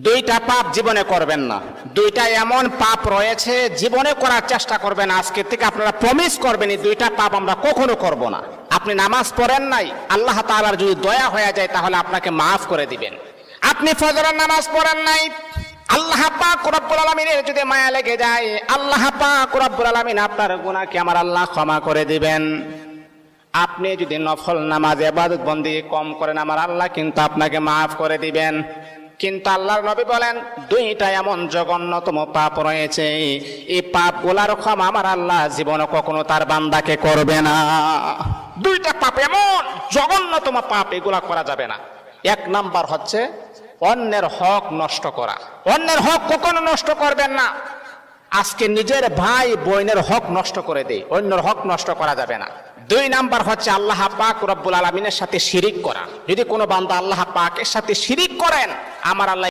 দুইটা পাপ জীবনে করবেন না। দুইটা এমন পাপ রয়েছে জীবনে করার চেষ্টা করবেন, আজকে থেকে আপনারা প্রমিস করবেন এই দুইটা পাপ আমরা কখনো করব না। আপনি নামাজ পড়েন নাই, আল্লাহ তাআলার যদি দয়া হয়ে যায় তাহলে আপনাকে মাফ করে দিবেন। আপনি ফজরের নামাজ পড়েন নাই, আল্লাহ পাক রব্বুল আলামিনের যদি মায়া লেগে যায়, আল্লাহ পাক রব্বুল আলামিন আপনার গুনাহকে আমার আল্লাহ ক্ষমা করে দিবেন। আপনি যদি নফল নামাজ ইবাদত বন্দেগী কম করেন, আমার আল্লাহ কিন্তু আপনাকে মাফ করে দিবেন। কিন্তু আল্লাহর নবী বলেন দুইটা এমন জঘন্যতম পাপ রয়েছে, এই পাপগুলার ক্ষমা আমার আল্লাহ জীবনে কখনো তার বান্দাকে করবে না। দুইটা পাপ এমন জঘন্যতম পাপ, এগুলা করা যাবে না। এক নাম্বার হচ্ছে অন্যের হক নষ্ট করা। অন্যের হক কখনো নষ্ট করবেন না। আজকে নিজের ভাই বোনের হক নষ্ট করে দেয়, অন্যের হক নষ্ট করা যাবে না। দুই নাম্বার হচ্ছে আল্লাহ পাক রব্বুল আলামিনের সাথে শিরিক করা। যদি কোনো বান্দা আল্লাহ পাকের সাথে শিরিক করেন, আমার আল্লাহ